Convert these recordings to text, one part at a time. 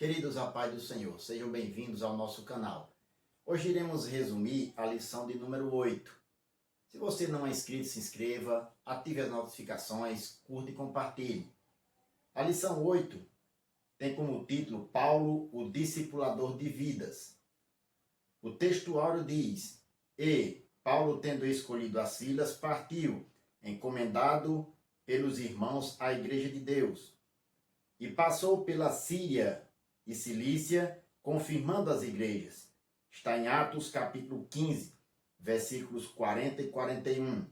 Queridos a paz do Senhor, sejam bem-vindos ao nosso canal. Hoje iremos resumir a lição de número 8. Se você não é inscrito, se inscreva, ative as notificações, curta e compartilhe. A lição 8 tem como título Paulo, o discipulador de vidas. O texto áureo diz: E Paulo, tendo escolhido a Silas, partiu, encomendado pelos irmãos à igreja de Deus, e passou pela Síria e Cilícia, confirmando as igrejas. Está em Atos capítulo 15, versículos 40 e 41.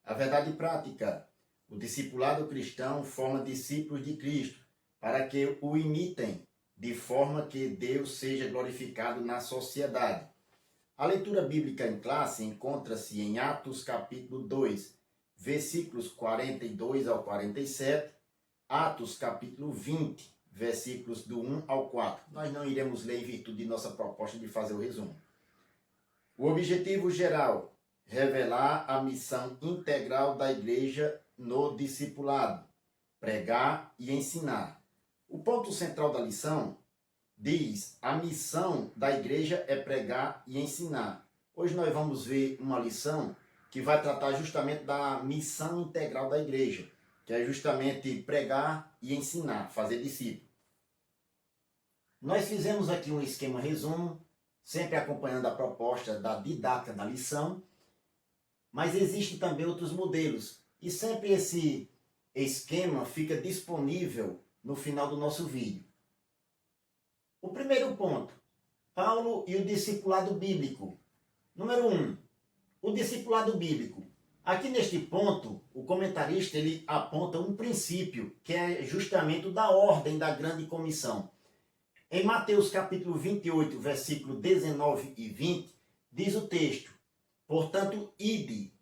A verdade prática: o discipulado cristão forma discípulos de Cristo para que o imitem, de forma que Deus seja glorificado na sociedade. A leitura bíblica em classe encontra-se em Atos capítulo 2, versículos 42 ao 47, Atos capítulo 20, versículos do 1 ao 4. Nós não iremos ler em virtude de nossa proposta de fazer o resumo. O objetivo geral: revelar a missão integral da igreja no discipulado, pregar e ensinar. O ponto central da lição diz: a missão da igreja é pregar e ensinar. Hoje nós vamos ver uma lição que vai tratar justamente da missão integral da igreja, que é justamente pregar e ensinar, fazer discípulo. Nós fizemos aqui um esquema resumo, sempre acompanhando a proposta da didática da lição, mas existem também outros modelos, e sempre esse esquema fica disponível no final do nosso vídeo. O primeiro ponto: Paulo e o discipulado bíblico. Número 1, o discipulado bíblico. Aqui neste ponto, o comentarista ele aponta um princípio, que é justamente o da ordem da grande comissão. Em Mateus capítulo 28, versículo 19 e 20, diz o texto: Portanto, ide,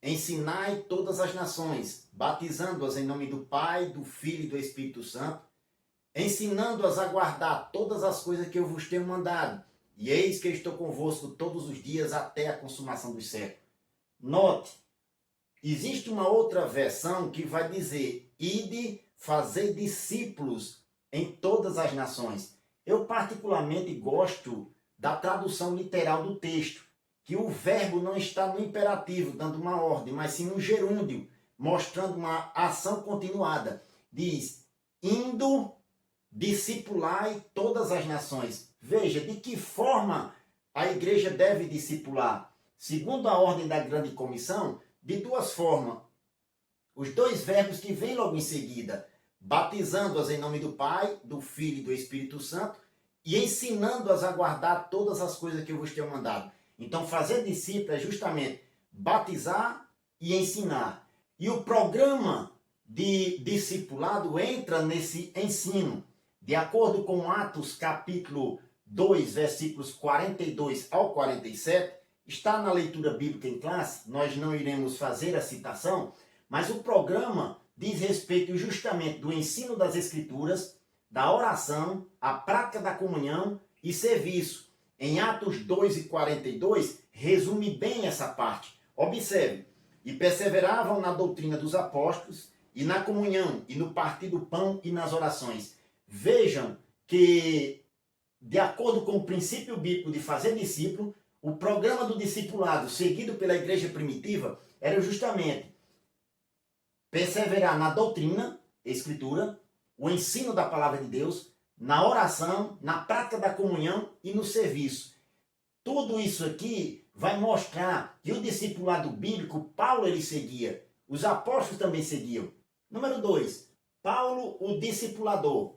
ensinai todas as nações, batizando-as em nome do Pai, do Filho e do Espírito Santo, ensinando-as a guardar todas as coisas que eu vos tenho mandado, e eis que eu estou convosco todos os dias até a consumação dos séculos. Note, existe uma outra versão que vai dizer: ide, fazei discípulos em todas as nações. Eu particularmente gosto da tradução literal do texto, que o verbo não está no imperativo, dando uma ordem, mas sim no gerúndio, mostrando uma ação continuada. Diz: indo, discipulai todas as nações. Veja, de que forma a igreja deve discipular? Segundo a ordem da grande comissão, de duas formas. Os dois verbos que vêm logo em seguida: batizando-as em nome do Pai, do Filho e do Espírito Santo, e ensinando-as a guardar todas as coisas que eu vos tenho mandado. Então, fazer discípulo é justamente batizar e ensinar. E o programa de discipulado entra nesse ensino. De acordo com Atos capítulo 2, versículos 42 ao 47, está na leitura bíblica em classe, nós não iremos fazer a citação, mas o programa diz respeito justamente do ensino das Escrituras, da oração, a prática da comunhão e serviço. Em Atos 2 e 42, resume bem essa parte. Observe: e perseveravam na doutrina dos apóstolos, e na comunhão, e no partir do pão e nas orações. Vejam que, de acordo com o princípio bíblico de fazer discípulo, o programa do discipulado seguido pela igreja primitiva era justamente perseverar na doutrina, escritura, o ensino da palavra de Deus, na oração, na prática da comunhão e no serviço. Tudo isso aqui vai mostrar que o discipulado bíblico, Paulo ele seguia, os apóstolos também seguiam. Número 2, Paulo, o discipulador.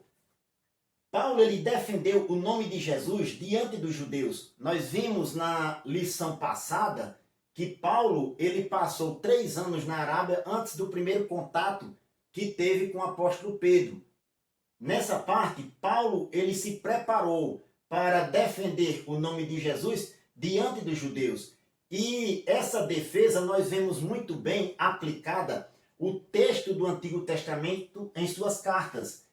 Paulo ele defendeu o nome de Jesus diante dos judeus. Nós vimos na lição passada que Paulo ele passou 3 anos na Arábia antes do primeiro contato que teve com o apóstolo Pedro. Nessa parte, Paulo ele se preparou para defender o nome de Jesus diante dos judeus. E essa defesa nós vemos muito bem aplicada o texto do Antigo Testamento em suas cartas.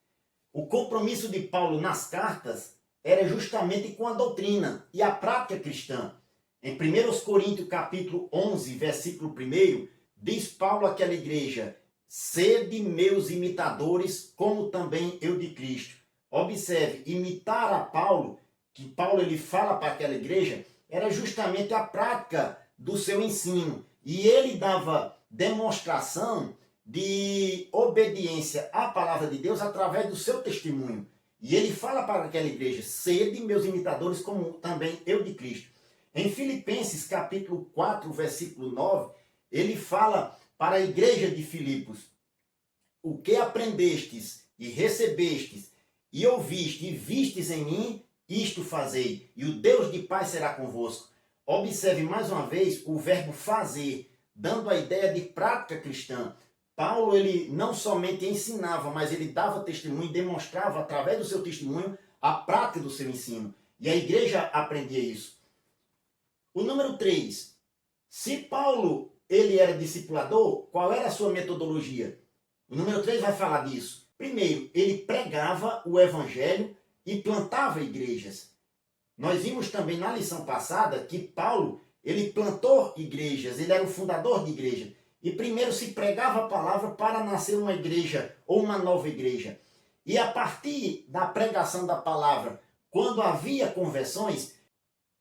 O compromisso de Paulo nas cartas era justamente com a doutrina e a prática cristã. Em 1 Coríntios capítulo 11, versículo 1, diz Paulo àquela igreja: sede meus imitadores, como também eu de Cristo. Observe, imitar a Paulo, que Paulo ele fala para aquela igreja, era justamente a prática do seu ensino. E ele dava demonstração de obediência à palavra de Deus através do seu testemunho. E ele fala para aquela igreja, sede meus imitadores como também eu de Cristo. Em Filipenses capítulo 4, versículo 9, ele fala para a igreja de Filipos, o que aprendestes e recebestes e ouviste e vistes em mim, isto fazei, e o Deus de paz será convosco. Observe mais uma vez o verbo fazer, dando a ideia de prática cristã. Paulo, ele não somente ensinava, mas ele dava testemunho, demonstrava através do seu testemunho a prática do seu ensino. E a igreja aprendia isso. O número 3. Se Paulo, ele era discipulador, qual era a sua metodologia? O número 3 vai falar disso. Primeiro, ele pregava o evangelho e plantava igrejas. Nós vimos também na lição passada que Paulo, ele plantou igrejas, ele era o fundador de igreja. E primeiro se pregava a palavra para nascer uma igreja ou uma nova igreja. E a partir da pregação da palavra, quando havia conversões,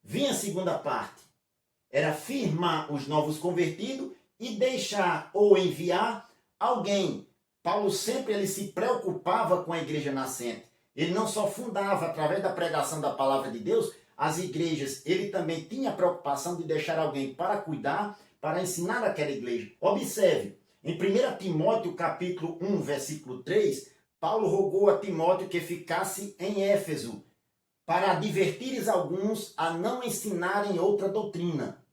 vinha a segunda parte. Era firmar os novos convertidos e deixar ou enviar alguém. Paulo sempre ele se preocupava com a igreja nascente. Ele não só fundava através da pregação da palavra de Deus as igrejas, ele também tinha a preocupação de deixar alguém para cuidar, para ensinar aquela igreja. Observe, em 1 Timóteo capítulo 1, versículo 3, Paulo rogou a Timóteo que ficasse em Éfeso, para advertires alguns a não ensinarem outra doutrina.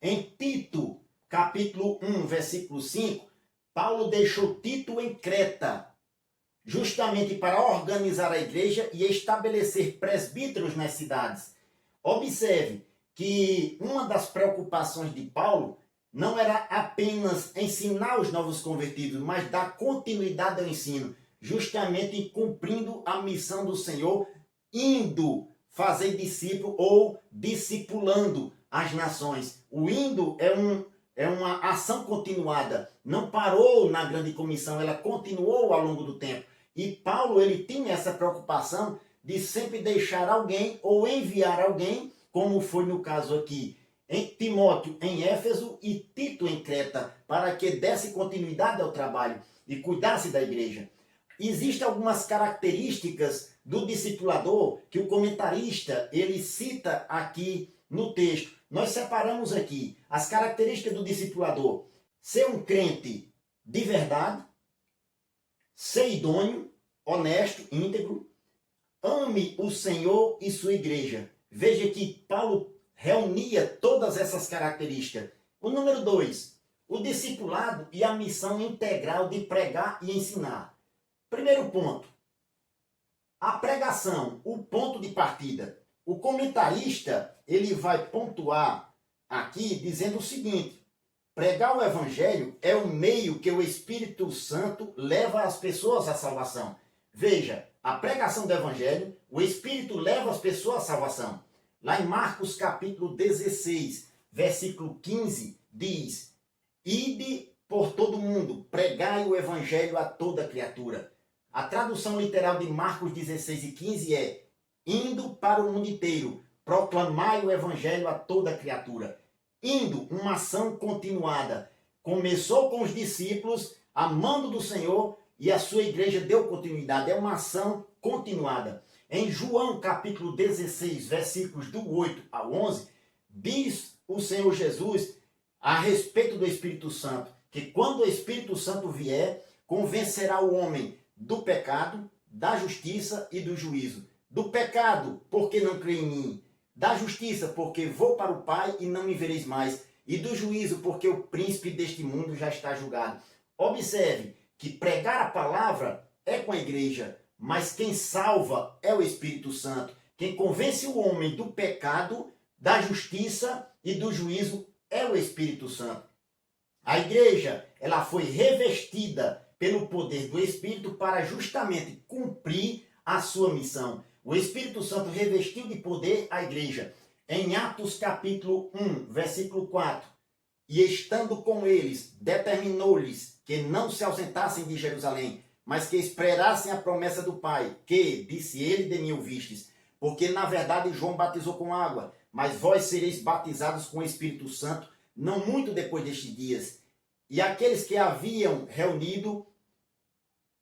Em Tito capítulo 1, versículo 5, Paulo deixou Tito em Creta, justamente para organizar a igreja e estabelecer presbíteros nas cidades. Observe que uma das preocupações de Paulo não era apenas ensinar os novos convertidos, mas dar continuidade ao ensino, justamente cumprindo a missão do Senhor, indo fazer discípulo ou discipulando as nações. O indo é uma ação continuada, não parou na grande comissão, ela continuou ao longo do tempo. E Paulo, ele tinha essa preocupação de sempre deixar alguém ou enviar alguém, como foi no caso aqui, em Timóteo em Éfeso e Tito em Creta, para que desse continuidade ao trabalho e cuidasse da igreja. Existem algumas características do discipulador que o comentarista, ele cita aqui no texto. Nós separamos aqui as características do discipulador: ser um crente de verdade, ser idôneo, honesto, íntegro, ame o Senhor e sua igreja. Veja que Paulo reunia todas essas características. O número 2, o discipulado e a missão integral de pregar e ensinar. Primeiro ponto, a pregação, o ponto de partida. O comentarista, ele vai pontuar aqui dizendo o seguinte: pregar o evangelho é o meio que o Espírito Santo leva as pessoas à salvação. Veja, a pregação do evangelho, o Espírito leva as pessoas à salvação. Lá em Marcos capítulo 16, versículo 15, diz: ide por todo mundo, pregai o evangelho a toda criatura. A tradução literal de Marcos 16 e 15 é: indo para o mundo inteiro, proclamai o evangelho a toda criatura. Indo, uma ação continuada. Começou com os discípulos, amando do Senhor, e a sua igreja deu continuidade. É uma ação continuada. Em João capítulo 16, versículos do 8 ao 11, diz o Senhor Jesus a respeito do Espírito Santo, que quando o Espírito Santo vier, convencerá o homem do pecado, da justiça e do juízo. Do pecado, porque não crê em mim. Da justiça, porque vou para o Pai e não me vereis mais. E do juízo, porque o príncipe deste mundo já está julgado. Observe que pregar a palavra é com a igreja, mas quem salva é o Espírito Santo. Quem convence o homem do pecado, da justiça e do juízo é o Espírito Santo. A igreja, ela foi revestida pelo poder do Espírito para justamente cumprir a sua missão. O Espírito Santo revestiu de poder a igreja. Em Atos capítulo 1, versículo 4. E estando com eles, determinou-lhes que não se ausentassem de Jerusalém, mas que esperassem a promessa do Pai, que, disse ele, de mim ouvistes. Porque, na verdade, João batizou com água, mas vós sereis batizados com o Espírito Santo, não muito depois destes dias. E aqueles que haviam reunido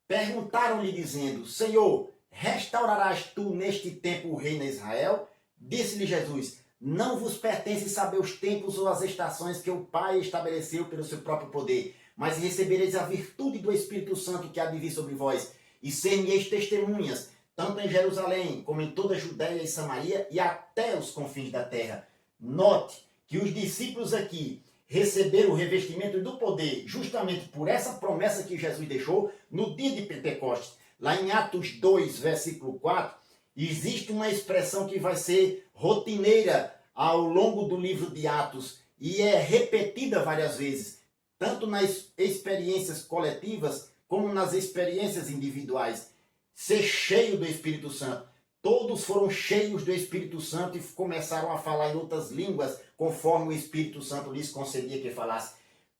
perguntaram-lhe, dizendo, Senhor, restaurarás tu neste tempo o reino de Israel? Disse-lhe Jesus, não vos pertence saber os tempos ou as estações que o Pai estabeleceu pelo seu próprio poder, mas recebereis a virtude do Espírito Santo que há de vir sobre vós, e ser-me-eis testemunhas, tanto em Jerusalém, como em toda a Judéia e Samaria, e até os confins da terra. Note que os discípulos aqui receberam o revestimento do poder justamente por essa promessa que Jesus deixou no dia de Pentecostes. Lá em Atos 2, versículo 4, existe uma expressão que vai ser rotineira ao longo do livro de Atos e é repetida várias vezes, tanto nas experiências coletivas como nas experiências individuais. Ser cheio do Espírito Santo. Todos foram cheios do Espírito Santo e começaram a falar em outras línguas, conforme o Espírito Santo lhes concedia que falasse.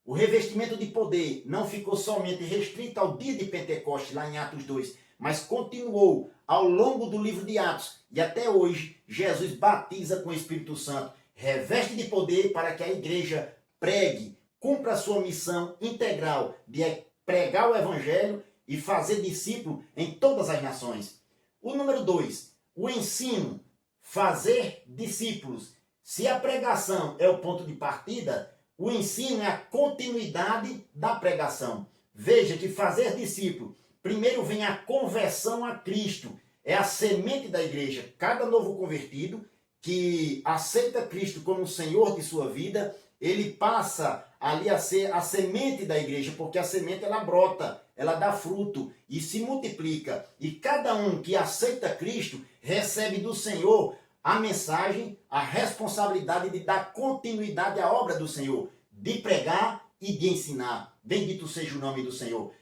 O revestimento de poder não ficou somente restrito ao dia de Pentecostes, lá em Atos 2, mas continuou ao longo do livro de Atos. E até hoje, Jesus batiza com o Espírito Santo, reveste de poder para que a igreja pregue, cumpra a sua missão integral de pregar o Evangelho e fazer discípulo em todas as nações. O número 2, o ensino, fazer discípulos. Se a pregação é o ponto de partida, o ensino é a continuidade da pregação. Veja que fazer discípulo, primeiro vem a conversão a Cristo, é a semente da igreja. Cada novo convertido que aceita Cristo como Senhor de sua vida, ele passa ali a ser a semente da igreja, porque a semente ela brota, ela dá fruto e se multiplica. E cada um que aceita Cristo recebe do Senhor a mensagem, a responsabilidade de dar continuidade à obra do Senhor, de pregar e de ensinar. Bendito seja o nome do Senhor.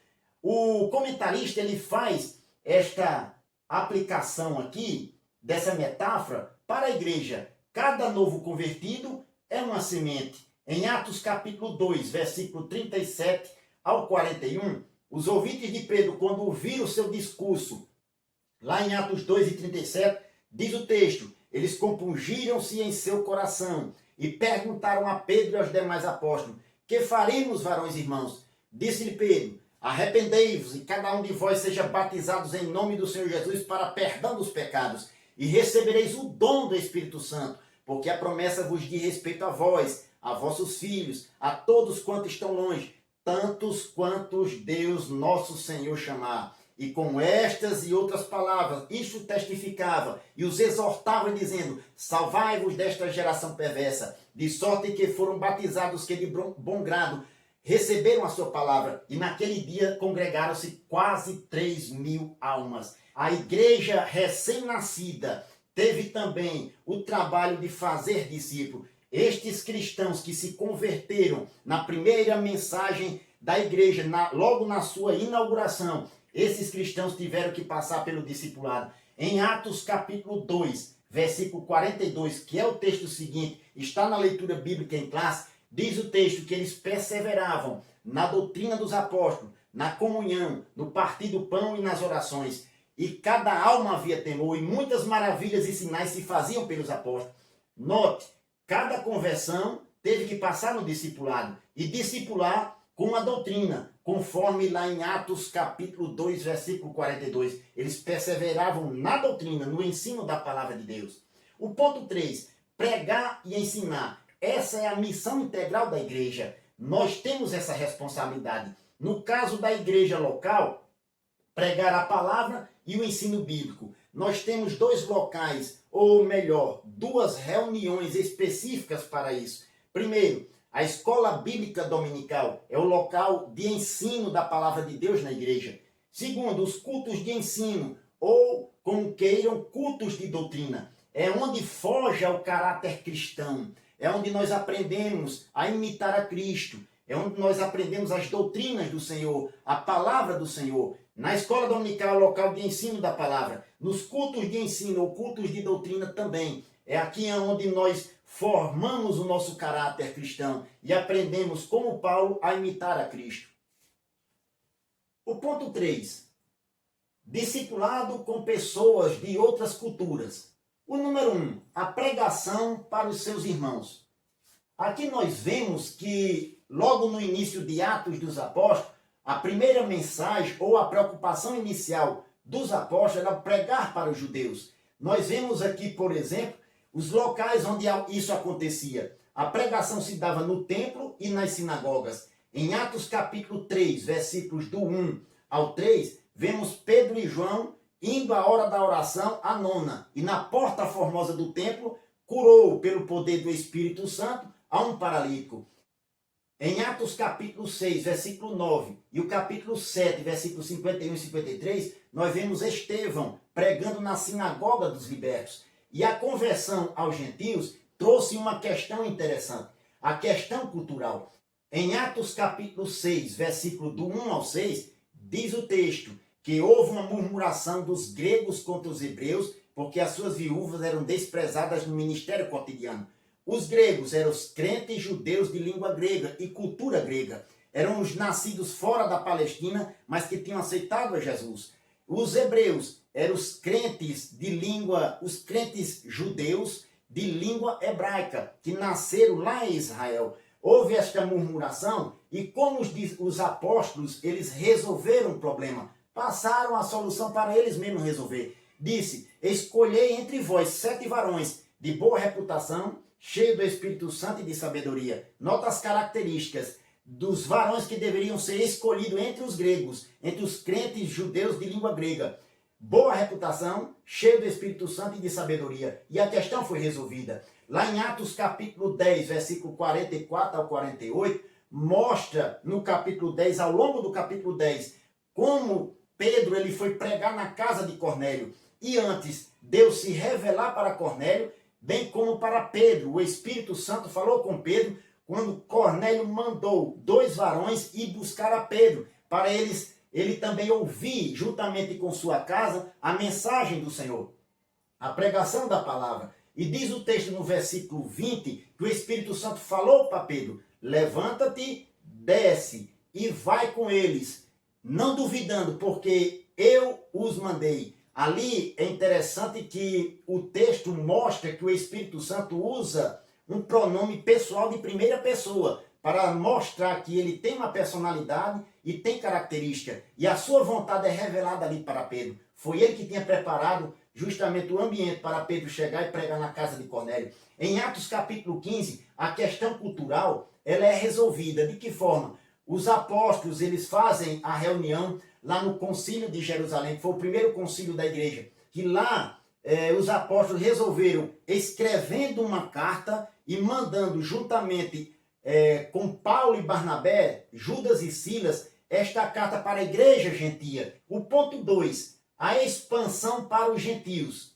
O comentarista ele faz esta aplicação aqui, dessa metáfora, para a igreja. Cada novo convertido é uma semente. Em Atos capítulo 2, versículo 37 ao 41, os ouvintes de Pedro, quando ouviram o seu discurso, lá em Atos 2 e 37, diz o texto, eles compungiram-se em seu coração e perguntaram a Pedro e aos demais apóstolos, que faremos, varões irmãos? Disse-lhe Pedro, arrependei-vos e cada um de vós seja batizados em nome do Senhor Jesus para perdão dos pecados e recebereis o dom do Espírito Santo, porque a promessa vos diz respeito a vós, a vossos filhos, a todos quantos estão longe, tantos quantos Deus nosso Senhor chamar. E com estas e outras palavras, isto testificava e os exortava dizendo, salvai-vos desta geração perversa, de sorte que foram batizados que de bom grado receberam a sua palavra. E naquele dia congregaram-se quase 3.000 almas. A igreja recém-nascida teve também o trabalho de fazer discípulo. Estes cristãos que se converteram na primeira mensagem da igreja, logo na sua inauguração, esses cristãos tiveram que passar pelo discipulado. Em Atos capítulo 2, versículo 42, que é o texto seguinte, está na leitura bíblica em classe, diz o texto que eles perseveravam na doutrina dos apóstolos, na comunhão, no partir do pão e nas orações. E cada alma havia temor, e muitas maravilhas e sinais se faziam pelos apóstolos. Note, cada conversão teve que passar no discipulado, e discipular com a doutrina, conforme lá em Atos capítulo 2, versículo 42. Eles perseveravam na doutrina, no ensino da palavra de Deus. O ponto 3, pregar e ensinar. Essa é a missão integral da igreja. Nós temos essa responsabilidade. No caso da igreja local, pregar a palavra e o ensino bíblico. Nós temos dois locais, ou melhor, duas reuniões específicas para isso. Primeiro, a escola bíblica dominical é o local de ensino da palavra de Deus na igreja. Segundo, os cultos de ensino, ou, como queiram, cultos de doutrina. É onde foge ao caráter cristão. É onde nós aprendemos a imitar a Cristo. É onde nós aprendemos as doutrinas do Senhor, a palavra do Senhor. Na escola dominical, local de ensino da palavra. Nos cultos de ensino ou cultos de doutrina também. É aqui onde nós formamos o nosso caráter cristão e aprendemos, como Paulo, a imitar a Cristo. O ponto 3. Discipulado com pessoas de outras culturas. O número 1, a pregação para os seus irmãos. Aqui nós vemos que, logo no início de Atos dos Apóstolos, a primeira mensagem ou a preocupação inicial dos apóstolos era pregar para os judeus. Nós vemos aqui, por exemplo, os locais onde isso acontecia. A pregação se dava no templo e nas sinagogas. Em Atos capítulo 3, versículos do 1 ao 3, vemos Pedro e João indo à hora da oração, a nona, e na porta formosa do templo, curou pelo poder do Espírito Santo a um paralítico. Em Atos capítulo 6, versículo 9, e o capítulo 7, versículos 51 e 53, nós vemos Estevão pregando na sinagoga dos libertos. E a conversão aos gentios trouxe uma questão interessante, a questão cultural. Em Atos capítulo 6, versículo do 1 ao 6, diz o texto que houve uma murmuração dos gregos contra os hebreus, porque as suas viúvas eram desprezadas no ministério cotidiano. Os gregos eram os crentes judeus de língua grega e cultura grega. Eram os nascidos fora da Palestina, mas que tinham aceitado a Jesus. Os hebreus eram os crentes judeus de língua hebraica, que nasceram lá em Israel. Houve esta murmuração e como os apóstolos, eles resolveram o problema. Passaram a solução para eles mesmos resolver. Disse, escolhei entre vós 7 varões de boa reputação, cheio do Espírito Santo e de sabedoria. Nota as características dos varões que deveriam ser escolhidos entre os gregos, entre os crentes judeus de língua grega. Boa reputação, cheio do Espírito Santo e de sabedoria. E a questão foi resolvida. Lá em Atos capítulo 10, versículo 44 ao 48, mostra no capítulo 10, ao longo do capítulo 10, como Pedro ele foi pregar na casa de Cornélio. E antes, Deus se revelar para Cornélio, bem como para Pedro. O Espírito Santo falou com Pedro quando Cornélio mandou 2 varões ir buscar a Pedro, para ele também ouvir, juntamente com sua casa, a mensagem do Senhor, a pregação da palavra. E diz o texto no versículo 20, que o Espírito Santo falou para Pedro, levanta-te, desce e vai com eles, não duvidando, porque eu os mandei. Ali é interessante que o texto mostra que o Espírito Santo usa um pronome pessoal de primeira pessoa para mostrar que ele tem uma personalidade e tem característica. E a sua vontade é revelada ali para Pedro. Foi ele que tinha preparado justamente o ambiente para Pedro chegar e pregar na casa de Cornélio. Em Atos capítulo 15, a questão cultural ela é resolvida. De que forma? Os apóstolos eles fazem a reunião lá no concílio de Jerusalém, que foi o primeiro concílio da igreja, que lá os apóstolos resolveram, escrevendo uma carta e mandando juntamente com Paulo e Barnabé, Judas e Silas, esta carta para a igreja gentia. O ponto 2, a expansão para os gentios.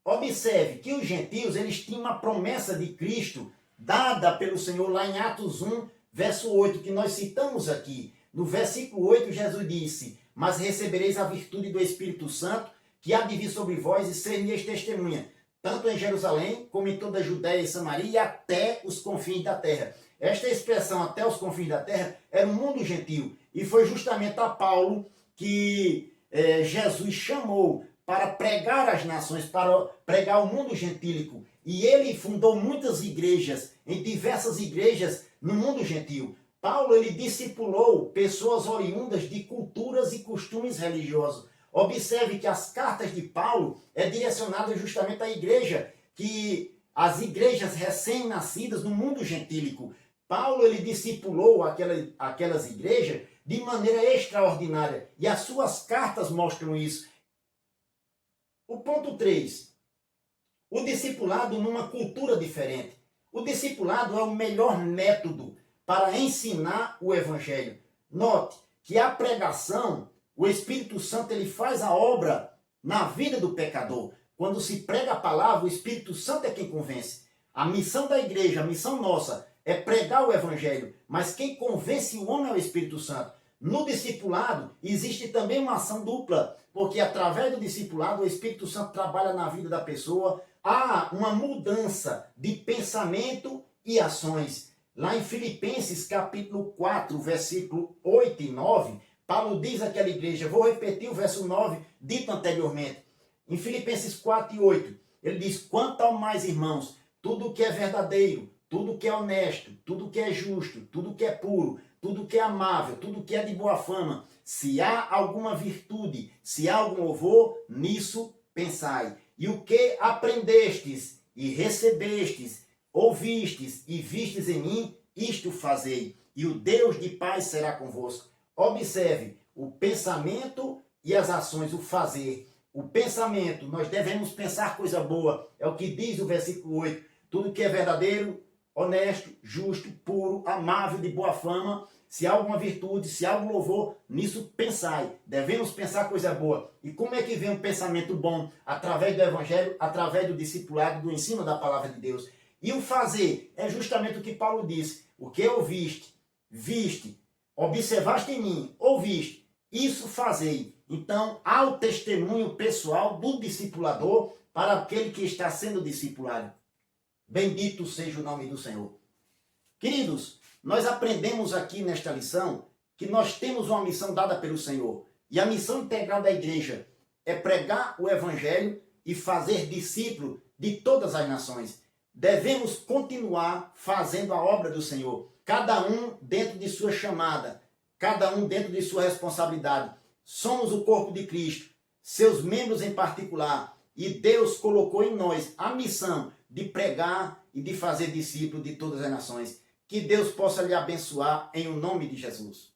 Observe que os gentios eles tinham uma promessa de Cristo dada pelo Senhor lá em Atos 1, verso 8, que nós citamos aqui. No versículo 8, Jesus disse, mas recebereis a virtude do Espírito Santo, que há de vir sobre vós e ser minhas testemunhas, tanto em Jerusalém, como em toda a Judéia e Samaria, e até os confins da terra. Esta expressão, até os confins da terra, era o mundo gentil. E foi justamente a Paulo que Jesus chamou para pregar as nações, para pregar o mundo gentílico. E ele fundou muitas igrejas, em diversas igrejas no mundo gentil. Paulo ele discipulou pessoas oriundas de culturas e costumes religiosos. Observe que as cartas de Paulo é direcionada justamente à igreja, que as igrejas recém-nascidas no mundo gentílico. Paulo ele discipulou aquelas igrejas de maneira extraordinária e as suas cartas mostram isso. O ponto 3, o discipulado numa cultura diferente. O discipulado é o melhor método para ensinar o evangelho. Note que a pregação, o Espírito Santo ele faz a obra na vida do pecador. Quando se prega a palavra, o Espírito Santo é quem convence. A missão da igreja, a missão nossa, é pregar o evangelho, mas quem convence o homem é o Espírito Santo. No discipulado, existe também uma ação dupla, porque através do discipulado, o Espírito Santo trabalha na vida da pessoa, há uma mudança de pensamento e ações. Lá em Filipenses capítulo 4, versículo 8 e 9, Paulo diz àquela igreja, vou repetir o verso 9, dito anteriormente, em Filipenses 4 e 8, ele diz, quanto ao mais, irmãos, tudo que é verdadeiro, tudo que é honesto, tudo que é justo, tudo que é puro, tudo que é amável, tudo que é de boa fama, se há alguma virtude, se há algum louvor, nisso pensai. E o que aprendestes e recebestes, ouvistes e vistes em mim, isto fazei, e o Deus de paz será convosco. Observe o pensamento e as ações, o fazer. O pensamento, nós devemos pensar coisa boa, é o que diz o versículo 8. Tudo que é verdadeiro, honesto, justo, puro, amável, de boa fama, se há alguma virtude, se há algum louvor, nisso pensai. Devemos pensar coisa boa. E como é que vem um pensamento bom? Através do evangelho, através do discipulado, do ensino da palavra de Deus. E o fazer é justamente o que Paulo disse. O que ouviste, viste, observaste em mim, ouviste, isso fazei. Então, há o testemunho pessoal do discipulador para aquele que está sendo discipulado. Bendito seja o nome do Senhor. Queridos, nós aprendemos aqui nesta lição que nós temos uma missão dada pelo Senhor. E a missão integral da igreja é pregar o evangelho e fazer discípulo de todas as nações. Devemos continuar fazendo a obra do Senhor. Cada um dentro de sua chamada, cada um dentro de sua responsabilidade. Somos o corpo de Cristo, seus membros em particular. E Deus colocou em nós a missão de pregar e de fazer discípulo de todas as nações. Que Deus possa lhe abençoar em o nome de Jesus.